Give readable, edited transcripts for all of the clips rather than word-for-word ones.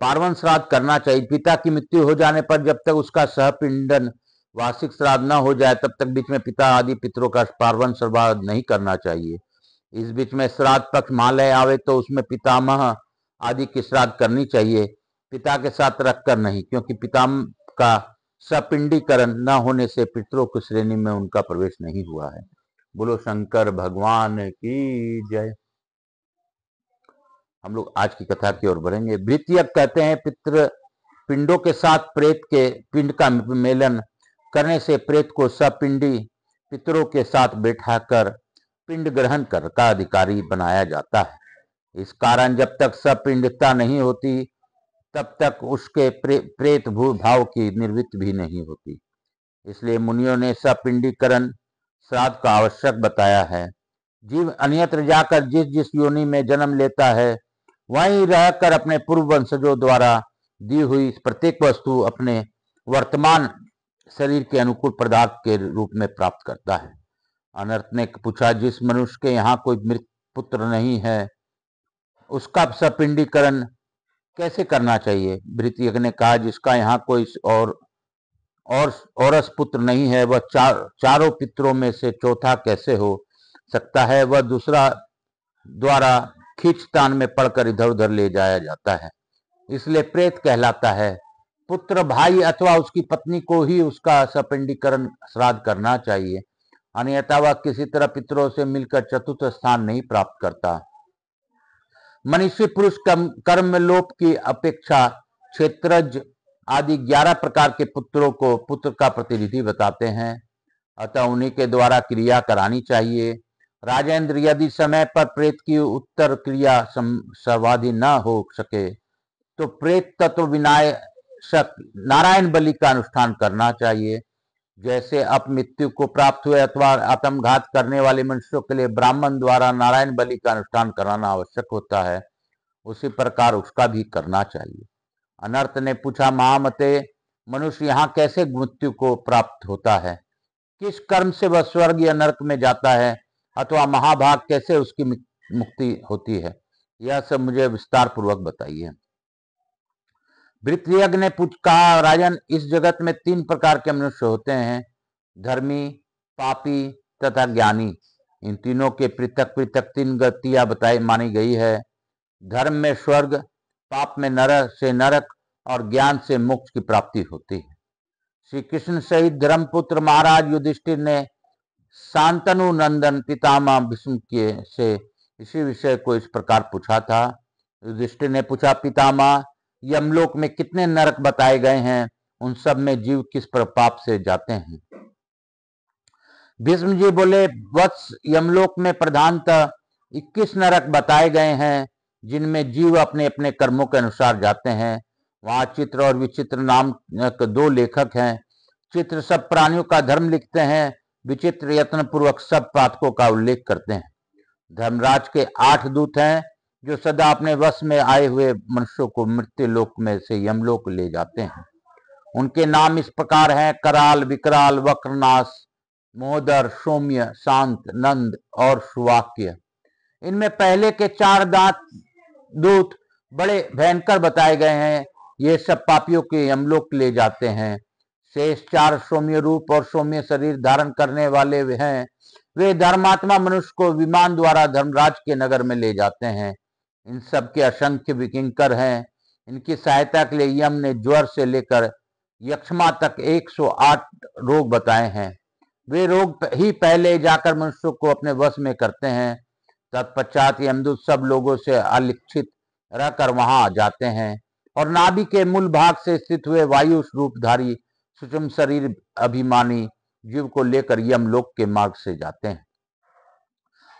पार्वन श्राद्ध करना चाहिए। पिता की मृत्यु हो जाने पर जब तक उसका सहपिंडन वार्षिक श्राद्ध न हो जाए तब तक बीच में पिता आदि पितरों का पार्वन श्राद्ध नहीं करना चाहिए। इस बीच में श्राद्ध पक्ष महालय आवे तो उसमें पितामह आदि की श्राद्ध करनी चाहिए, पिता के साथ रखकर नहीं, क्योंकि पितामह का सपिंडीकरण न होने से पितरों की श्रेणी में उनका प्रवेश नहीं हुआ है। बोलो शंकर भगवान की जय। हम लोग आज की कथा की ओर बढ़ेंगे। भृत्यक कहते हैं पितृ पिंडों के साथ प्रेत के पिंड का मेलन करने से प्रेत को सपिंडी पितरों के साथ बैठाकर पिंड ग्रहण कर का अधिकारी बनाया जाता है। इस कारण जब तक सपिंडता नहीं होती तब तक उसके प्रेत भाव की निवृत्ति भी नहीं होती। इसलिए मुनियों ने सपिंडीकरण श्राद्ध का आवश्यक बताया है। जीव अन्यत्र जाकर जिस जिस योनि में जन्म लेता है वहीं रहकर अपने पूर्व वंशजों द्वारा दी हुई प्रत्येक वस्तु अपने वर्तमान शरीर के अनुकूल पदार्थ के रूप में प्राप्त करता है। अनर्थ ने पूछा, जिस मनुष्य के यहाँ कोई मृत पुत्र नहीं है उसका सपिंडीकरण कैसे करना चाहिए? भृत्यक ने कहा, जिसका यहाँ कोई औरस पुत्र नहीं है वह चारों पितरों में से चौथा कैसे हो सकता है? वह दूसरा द्वारा खींचतान में पड़कर इधर उधर ले जाया जाता है, इसलिए प्रेत कहलाता है। पुत्र, भाई अथवा उसकी पत्नी को ही उसका सपिंडीकरण श्राद्ध करना चाहिए, अन्यथा वह किसी तरह पितरों से मिलकर चतुर्थ स्थान नहीं प्राप्त करता। मनुष्य पुरुष कर्मलोप की अपेक्षा क्षेत्रज आदि 11 प्रकार के पुत्रों को पुत्र का प्रतिनिधि बताते हैं, अतः उन्हीं के द्वारा क्रिया करानी चाहिए। राजेंद्र, यदि समय पर प्रेत की उत्तर क्रिया सर्वाधि न हो सके तो प्रेत तत्व विनाशक नारायण बलि का अनुष्ठान करना चाहिए। जैसे अपमृत्यु को प्राप्त हुए अथवा आत्मघात करने वाले मनुष्यों के लिए ब्राह्मण द्वारा नारायण बलि का अनुष्ठान कराना आवश्यक होता है, उसी प्रकार उसका भी करना चाहिए। अनर्थ ने पूछा, महामते, मनुष्य यहाँ कैसे मृत्यु को प्राप्त होता है? किस कर्म से वह स्वर्ग या नरक में जाता है अथवा महाभाग कैसे उसकी मुक्ति होती है? यह सब मुझे विस्तार पूर्वक बताइए। भृत्यक ने कहा, राजन, इस जगत में 3 प्रकार के मनुष्य होते हैं, धर्मी, पापी तथा ज्ञानी। इन तीनों के पृथक पृथक 3 गतियां मानी गई है। धर्म में स्वर्ग, पाप में नरक और ज्ञान से मोक्ष की प्राप्ति होती है। श्री कृष्ण सहित धर्मपुत्र महाराज युधिष्ठिर ने शांतनु नंदन पितामह भीष्म से इसी विषय को इस प्रकार पूछा था। युधिष्ठिर ने पूछा, पितामह, यमलोक में कितने नरक बताए गए हैं? उन सब में जीव किस पर पाप से जाते हैं? भीष्म जी बोले, वत्स, यमलोक में प्रधानतः 21 नरक बताए गए हैं जिनमें जीव अपने अपने कर्मों के अनुसार जाते हैं। वहां चित्र और विचित्र नाम 2 लेखक हैं। चित्र सब प्राणियों का धर्म लिखते हैं, विचित्र यत्न पूर्वक सब पातकों का उल्लेख करते हैं। धर्मराज के 8 दूत हैं जो सदा अपने वश में आए हुए मनुष्यों को मृत्यु लोक में से यमलोक ले जाते हैं। उनके नाम इस प्रकार हैं, कराल, विकराल, वक्रनाश, मोहदर, सौम्य, शांत, नंद और सुवाक्य। इनमें पहले के 4 दूत बड़े भयंकर बताए गए हैं, ये सब पापियों के यमलोक ले जाते हैं। शेष 4 सौम्य रूप और सौम्य शरीर धारण करने वाले हैं, वे धर्मात्मा मनुष्य को विमान द्वारा धर्मराज के नगर में ले जाते हैं। इन सब के असंख्य विकिंकर हैं। इनकी सहायता के लिए यम ने ज्वर से लेकर यक्षमा तक 108 रोग बताए हैं। वे रोग ही पहले जाकर मनुष्यों को अपने वश में करते हैं, तत्पश्चात यमदूत सब लोगों से अलिखित रहकर वहां जाते हैं और नाभि के मूल भाग से स्थित हुए वायु रूपधारी सूक्ष्म शरीर अभिमानी जीव को लेकर यमलोक के मार्ग से जाते हैं।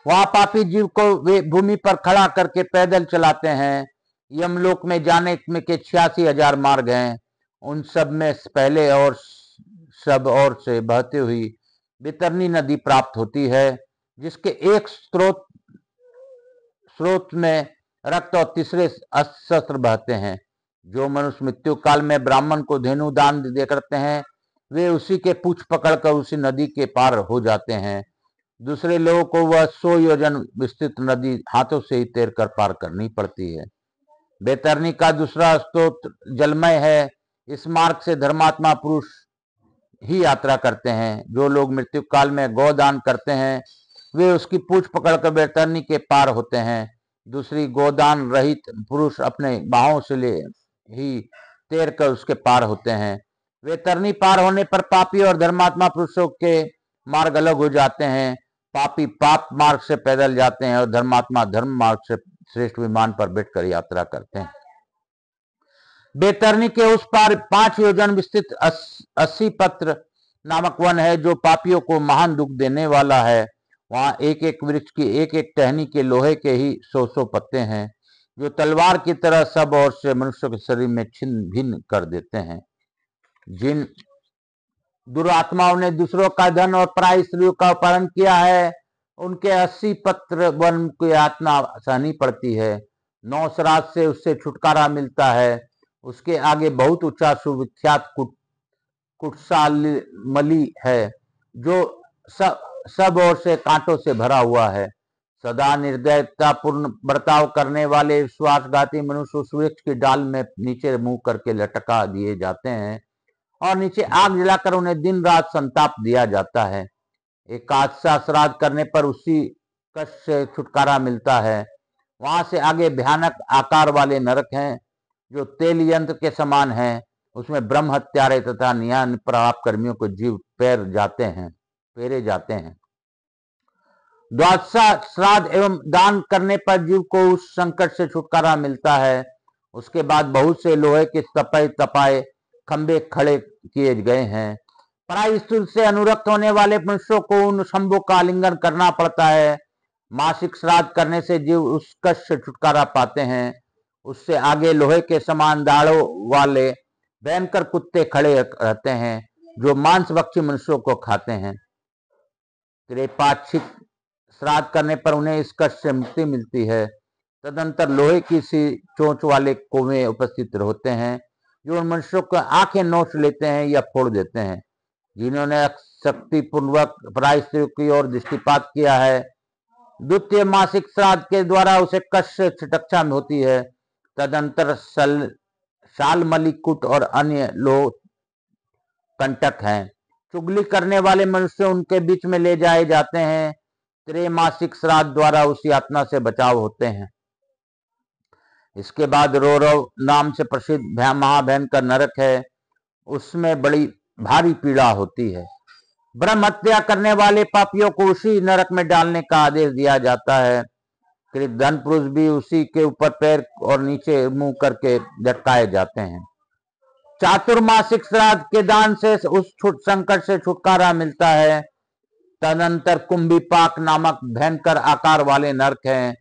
वहां पापी जीव को वे भूमि पर खड़ा करके पैदल चलाते हैं। यमलोक में जाने में के 86,000 मार्ग हैं। उन सब में पहले और सब और से बहती हुई वितरणी नदी प्राप्त होती है, जिसके एक स्रोत में रक्त और तीसरे अस्त्र बहते हैं। जो मनुष्य मृत्यु काल में ब्राह्मण को धेनु दान दे करते हैं, वे उसी के पूछ पकड़कर उसी नदी के पार हो जाते हैं। दूसरे लोगों को वह 100 योजन विस्तृत नदी हाथों से ही तैर कर पार करनी पड़ती है। बैतरणी का दूसरा स्तोत्र जलमय है। इस मार्ग से धर्मात्मा पुरुष ही यात्रा करते हैं। जो लोग मृत्यु काल में गोदान करते हैं वे उसकी पूंछ पकड़कर बैतरणी के पार होते हैं। दूसरी गोदान रहित पुरुष अपने बाहों से ले ही तैर कर उसके पार होते हैं। बैतरणी पार होने पर पापी और धर्मात्मा पुरुषों के मार्ग अलग हो जाते हैं। पापी पाप मार्ग से पैदल जाते हैं और धर्मात्मा धर्म मार्ग से श्रेष्ठ विमान पर बैठकर यात्रा करते हैं। बैतरणी के उस पार 5 योजन विस्तृत 80 पत्र नामक वन है जो पापियों को महान दुख देने वाला है। वहां एक एक वृक्ष की एक एक टहनी के लोहे के ही 100 पत्ते हैं जो तलवार की तरह सब ओर से मनुष्य के शरीर में छिन्न भिन्न कर देते हैं। जिन दुरात्माओं ने दूसरों का धन और पराई स्त्रियों का अपहरण किया है उनके 80 पत्र वन की यातना सहनी पड़ती है। 9 श्राद्ध से उससे छुटकारा मिलता है। उसके आगे बहुत ऊंचा सुविख्यात कुटसालमली है जो सब ओर से कांटों से भरा हुआ है। सदा निर्दयतापूर्ण बर्ताव करने वाले विश्वासघाती मनुष्य उस वृक्ष की डाल में नीचे मुंह करके लटका दिए जाते हैं और नीचे आग जलाकर उन्हें दिन रात संताप दिया जाता है। एकादशा श्राद्ध करने पर उसी कष्ट से छुटकारा मिलता है। वहां से आगे भयानक आकार वाले नरक हैं जो तेल यंत्र के समान हैं। उसमें ब्रह्म हत्यारे तथा न्याय प्राप्त कर्मियों को जीव पेरे जाते हैं। द्वादशा श्राद्ध एवं दान करने पर जीव को उस संकट से छुटकारा मिलता है। उसके बाद बहुत से लोहे के तपाए खंबे खड़े किए गए हैं। पराई स्त्री से अनुरक्त होने वाले मनुष्यों को उन शंभों का आलिंगन करना पड़ता है। मासिक श्राद्ध करने से जीव उस कष्ट से छुटकारा पाते हैं। उससे आगे लोहे के समान दाढ़ों वाले भयंकर कुत्ते खड़े रहते हैं जो मांसभक्षी मनुष्यों को खाते हैं। त्रिपाक्षिक श्राद्ध करने पर उन्हें इस कष्ट से मुक्ति मिलती है। तदंतर लोहे की सी चोंच वाले कौवे उपस्थित होते हैं जो उन मनुष्यों को आंखें नोच लेते हैं या फोड़ देते हैं जिन्होंने शक्ति पूर्वक पराई स्त्री की ओर दृष्टिपात किया है। द्वितीय मासिक श्राद्ध के द्वारा उसे कष्ट से रक्षा होती है। तदंतर शालमलीकुट और अन्य लोग कंटक हैं। चुगली करने वाले मनुष्य उनके बीच में ले जाए जाते हैं। त्रैमासिक श्राद्ध द्वारा उस यातना से बचाव होते हैं। इसके बाद रौरव नाम से प्रसिद्ध महाभयंकर नरक है। उसमें बड़ी भारी पीड़ा होती है। ब्रह्म हत्या करने वाले पापियों को उसी नरक में डालने का आदेश दिया जाता है। धन पुरुष भी उसी के ऊपर पैर और नीचे मुंह करके लटकाए जाते हैं। चातुर्मासिक श्राद्ध के दान से उस संकट से छुटकारा मिलता है। तदनंतर कुंभीपाक नामक भयंकर आकार वाले नरक हैं।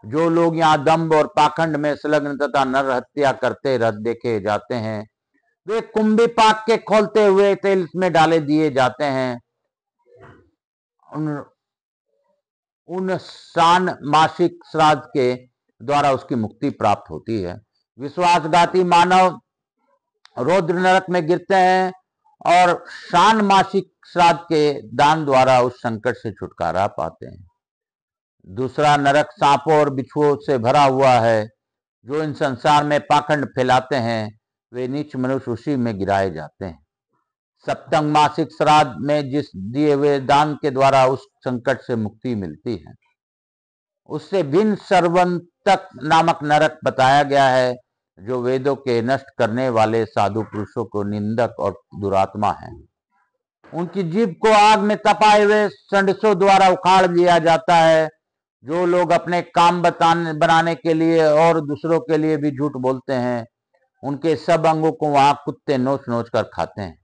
जो लोग यहाँ दंभ और पाखंड में संलग्न तथा नर हत्या करते देखे जाते हैं वे कुंभीपाक के खोलते हुए तेल में डाले दिए जाते हैं। उन सान मासिक श्राद्ध के द्वारा उसकी मुक्ति प्राप्त होती है। विश्वासघाती मानव रौद्र नरक में गिरते हैं और शान मासिक श्राद्ध के दान द्वारा उस संकट से छुटकारा पाते हैं। दूसरा नरक सांपों और बिच्छुओं से भरा हुआ है। जो इन संसार में पाखंड फैलाते हैं वे नीच मनुष्य उसी में गिराए जाते हैं। सप्तम मासिक श्राद्ध में जिस दिए हुए दान के द्वारा उस संकट से मुक्ति मिलती है उससे भिन्न सर्वंतक नामक नरक बताया गया है जो वेदों के नष्ट करने वाले साधु पुरुषों को निंदक और दुरात्मा है। उनकी जीभ को आग में तपाए हुए संडसों द्वारा उखाड़ लिया जाता है। जो लोग अपने काम बनाने के लिए और दूसरों के लिए भी झूठ बोलते हैं उनके सब अंगों को वहां कुत्ते नोच नोच कर खाते हैं।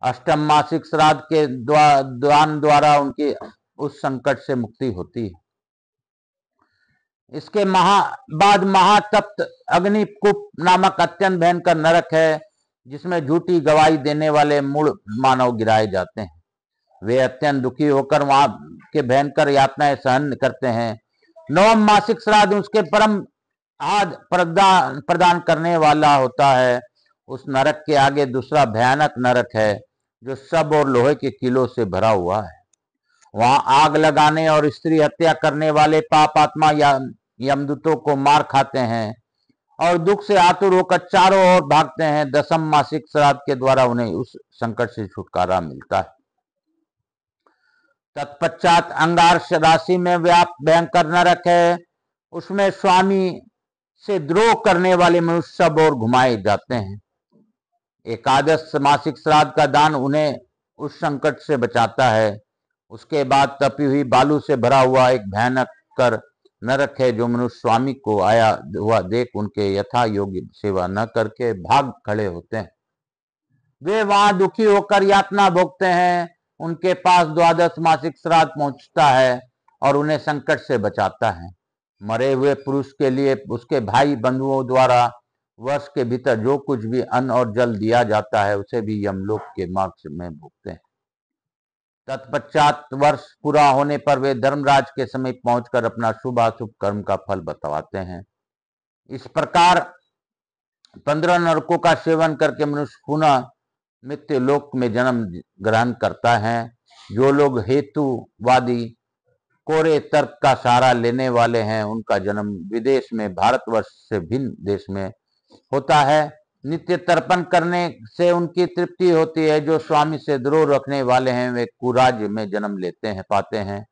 अष्टम मासिक श्राद्ध के दान द्वारा उनकी उस संकट से मुक्ति होती है। इसके बाद महातप्त अग्निकूप नामक अत्यंत भयंकर नरक है जिसमें झूठी गवाही देने वाले मूढ़ मानव गिराए जाते हैं। वे अत्यंत दुखी होकर वहां के भयंकर यातनाएं सहन करते हैं। नवम मासिक श्राद्ध उसके परम आद प्रदान करने वाला होता है। उस नरक के आगे दूसरा भयानक नरक है जो सब और लोहे के किलों से भरा हुआ है। वहां आग लगाने और स्त्री हत्या करने वाले पाप आत्मा या यमदूतों को मार खाते हैं और दुख से आतुर होकर चारों ओर भागते हैं। दसम मासिक श्राद्ध के द्वारा उन्हें उस संकट से छुटकारा मिलता है। तत्पश्चात अंगारस राशि में व्याप्त भयंकर नरक है, उसमें स्वामी से द्रोह करने वाले मनुष्य सब और घुमाए जाते हैं। एकादश मासिक श्राद्ध का दान उन्हें उस संकट से बचाता है। उसके बाद तपी हुई बालू से भरा हुआ एक भयानक कर नरक है, जो मनुष्य स्वामी को आया हुआ देख उनके यथा योग्य सेवा न करके भाग खड़े होते हैं। वे वहां दुखी होकर यातना भोगते हैं। उनके पास द्वादश मासिक श्राद्ध पहुंचता है और उन्हें संकट से बचाता है। मरे हुए पुरुष के लिए उसके भाई बंधुओं द्वारा वर्ष के भीतर जो कुछ भी अन्न और जल दिया जाता है उसे भी यमलोक के मार्ग में भोगते हैं। तत्पश्चात वर्ष पूरा होने पर वे धर्मराज के समीप पहुंचकर अपना शुभ अशुभ कर्म का फल बतवाते हैं। इस प्रकार 15 नरकों का सेवन करके मनुष्य पुनः मृत्यु लोक में जन्म ग्रहण करता है। जो लोग हेतुवादी कोरे तर्क का सहारा लेने वाले हैं, उनका जन्म विदेश में भारतवर्ष से भिन्न देश में होता है। नित्य तर्पण करने से उनकी तृप्ति होती है। जो स्वामी से द्रोह रखने वाले हैं, वे कुराज में जन्म लेते हैं पाते हैं।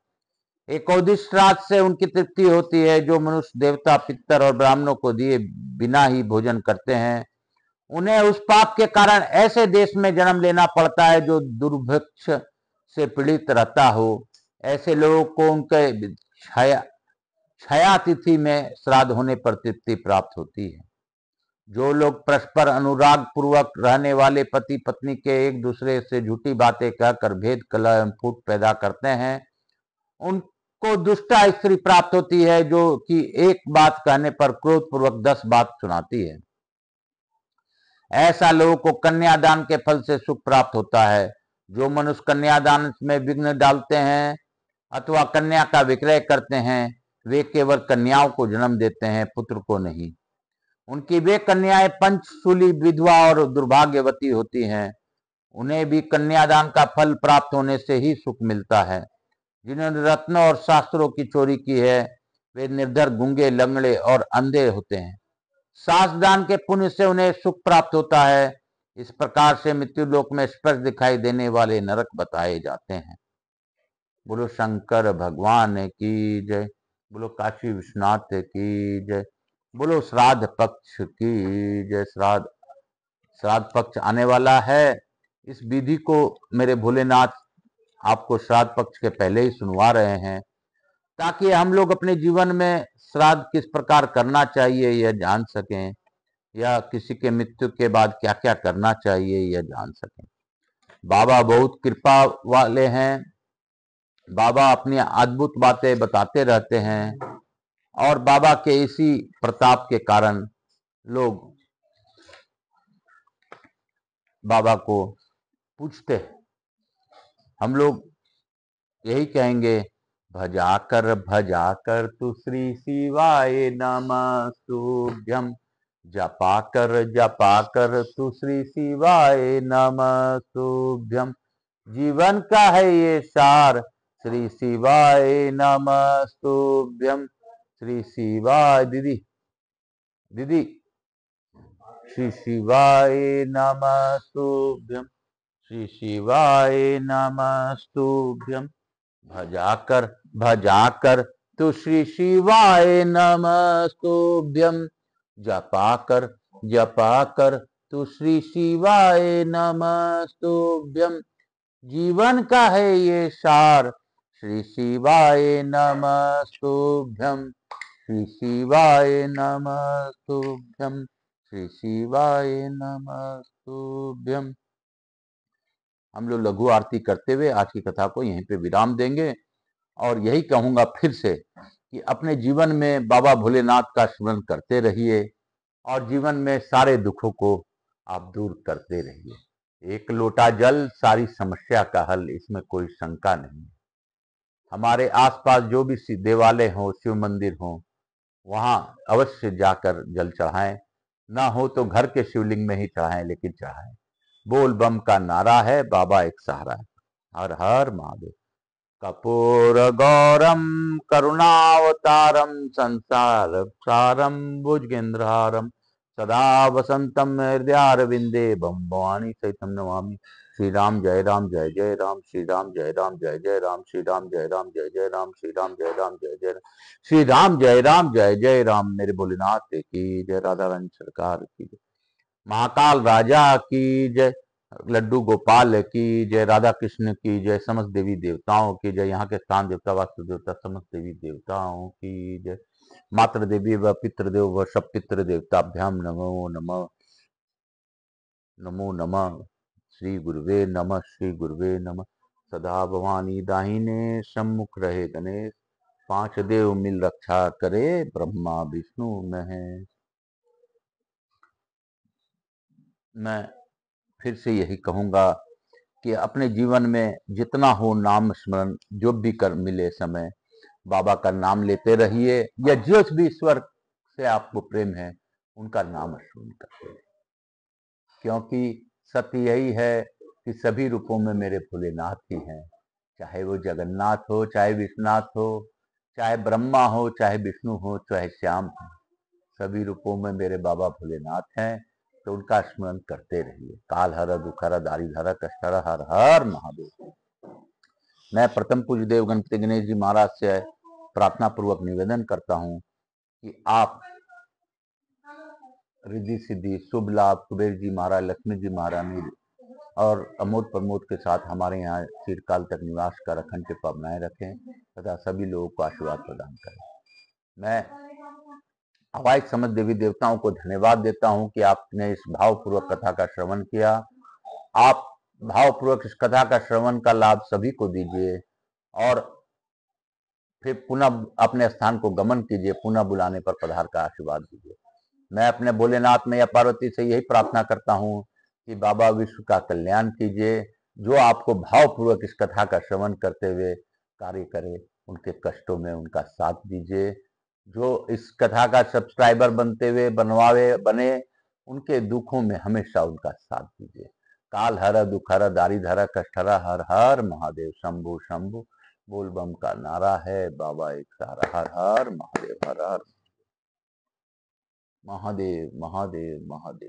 एकोदिश श्राद्ध से उनकी तृप्ति होती है। जो मनुष्य देवता, पितर और ब्राह्मणों को दिए बिना ही भोजन करते हैं, उन्हें उस पाप के कारण ऐसे देश में जन्म लेना पड़ता है जो दुर्भिक्ष से पीड़ित रहता हो। ऐसे लोगों को उनके छया तिथि में श्राद्ध होने पर तृप्ति प्राप्त होती है। जो लोग परस्पर अनुराग पूर्वक रहने वाले पति पत्नी के एक दूसरे से झूठी बातें कहकर भेद कलह एवं फूट पैदा करते हैं, उनको दुष्टा स्त्री प्राप्त होती है, जो कि एक बात कहने पर क्रोध पूर्वक 10 बात सुनाती है। ऐसा लोगों को कन्यादान के फल से सुख प्राप्त होता है। जो मनुष्य कन्यादान में विघ्न डालते हैं अथवा कन्या का विक्रय करते हैं, वे केवल कन्याओं को जन्म देते हैं, पुत्र को नहीं। उनकी वे कन्याएं पंचशूली, विधवा और दुर्भाग्यवती होती हैं। उन्हें भी कन्यादान का फल प्राप्त होने से ही सुख मिलता है। जिन्होंने रत्नों और शास्त्रों की चोरी की है, वे निर्धर, गूंगे, लंगड़े और अंधे होते हैं। सासदान के पुण्य से उन्हें सुख प्राप्त होता है। इस प्रकार से मृत्यु लोक में स्पर्श दिखाई देने वाले नरक बताए जाते हैं। बोलो शंकर भगवान की जय। बोलो काशी विश्वनाथ की जय। बोलो श्राद्ध पक्ष की जय। श्राद्ध पक्ष आने वाला है। इस विधि को मेरे भोलेनाथ आपको श्राद्ध पक्ष के पहले ही सुनवा रहे हैं, ताकि हम लोग अपने जीवन में श्राद्ध किस प्रकार करना चाहिए यह जान सकें, या किसी के मृत्यु के बाद क्या क्या करना चाहिए यह जान सकें। बाबा बहुत कृपा वाले हैं। बाबा अपनी अद्भुत बातें बताते रहते हैं और बाबा के इसी प्रताप के कारण लोग बाबा को पूछते हैं। हम लोग यही कहेंगे, भजाकर तू श्री शिवाय नमस्तुभ्यं, जपा कर तू श्री शिवाय नमस्तुभ्यं। जीवन का है ये सार, श्री शिवाय नमस्तुभ्यं। श्री शिवाय दीदी श्री शिवाय नमस्तुभ्यं। श्री शिवाय नमस्तुभ्यं। भजाकर तू श्री शिवाय नमस्तुभ्यं, जपा कर तू श्री शिवाय नमस्तुभ्यं। जीवन का है ये सार, श्री शिवाय नमस्तुभ्यं। श्री शिवाय नमस्तुभ्यं। श्री शिवाय नमस्तुभ्यं। हम लोग लघु आरती करते हुए आज की कथा को यहीं पे विराम देंगे, और यही कहूंगा फिर से कि अपने जीवन में बाबा भोलेनाथ का स्मरण करते रहिए और जीवन में सारे दुखों को आप दूर करते रहिए। एक लोटा जल सारी समस्या का हल, इसमें कोई शंका नहीं। हमारे आसपास जो भी देवालय हो, शिव मंदिर हो, वहां अवश्य जाकर जल चढ़ाएं। ना हो तो घर के शिवलिंग में ही चढ़ाएं, लेकिन चढ़ाएं। बोल बम का नारा है, बाबा एक सहारा है। हर हर महादेव। कर्पूर गौरम करुणावतारम संसार सारम भुजगेंद्रहारम सदा वसंतम हृदयारविंदे बम भवानी सहितम नमामि। श्री राम जय राम जय जय राम, श्री राम जय राम जय जय राम, श्री राम जय राम जय जय राम, श्री राम जय राम जय जय राम, श्री राम जय राम जय जय राम। मेरे भोलेनाथ की जय, राधा रानी सरकार की जय, महाकाल राजा की जय, लड्डू गोपाल की जय, राधा कृष्ण की जय, समस्त देवी देवताओं की जय, यहाँ के स्थान देवता वास्तु देवता समस्त देवी देवताओं की जय, मातृ देवी व पितृदेव व सब पितृ देवताभ्याम नमो नमः, नमो नमः। श्री गुरुवे नमः, श्री गुरुवे नमः। सदा भवानी दाहिने सम्मुख रहे गणेश, पांच देव मिल रक्षा करे, ब्रह्मा विष्णु महेश। मैं फिर से यही कहूंगा कि अपने जीवन में जितना हो नाम स्मरण, जो भी कर मिले समय बाबा का नाम लेते रहिए, या जिस भी ईश्वर से आपको प्रेम है उनका नाम स्मरण करते रहिए, क्योंकि सत्य यही है कि सभी रूपों में मेरे भोलेनाथ ही हैं। चाहे वो जगन्नाथ हो, चाहे विश्वनाथ हो, चाहे ब्रह्मा हो, चाहे विष्णु हो, चाहे श्याम हो, सभी रूपों में मेरे बाबा भोलेनाथ हैं। तो उनका स्मरण करते रहिए। काल हर दुख हर दारिद हर कष्ट हर, हर हर महादेव। मैं प्रथम पूज्य देव गणपति गणेश जी महाराज से प्रार्थना पूर्वक निवेदन करता हूं कि आप रिद्धि सिद्धि शुभ लाभ कुबेर जी महाराज, लक्ष्मी जी महारानी और अमोद प्रमोद के साथ हमारे यहाँ चिरकाल तक निवास कर अखंड कृपा बनाए रखें तथा सभी लोगों को आशीर्वाद प्रदान करें। मैं अवाइक समझ देवी देवताओं को धन्यवाद देता हूं कि आपने इस भावपूर्वक कथा का श्रवण किया। आप भावपूर्वक इस कथा का श्रवण का लाभ सभी को दीजिए और फिर पुनः अपने स्थान को गमन कीजिए, पुनः बुलाने पर पधार का आशीर्वाद दीजिए। मैं अपने भोलेनाथ मैया पार्वती से यही प्रार्थना करता हूं कि बाबा विश्व का कल्याण कीजिए। जो आपको भावपूर्वक इस कथा का श्रवण करते हुए कार्य करे, उनके कष्टों में उनका साथ दीजिए। जो इस कथा का सब्सक्राइबर बनते हुए बने, उनके दुखों में हमेशा उनका साथ दीजिए। काल हर दुख हर दारिद हर कष्ट हर, हर हर महादेव। शंभु शंभु बोल बम का नारा है, बाबा एक सारा। हर हर महादेव, हर हर महादेव, महादेव महादेव।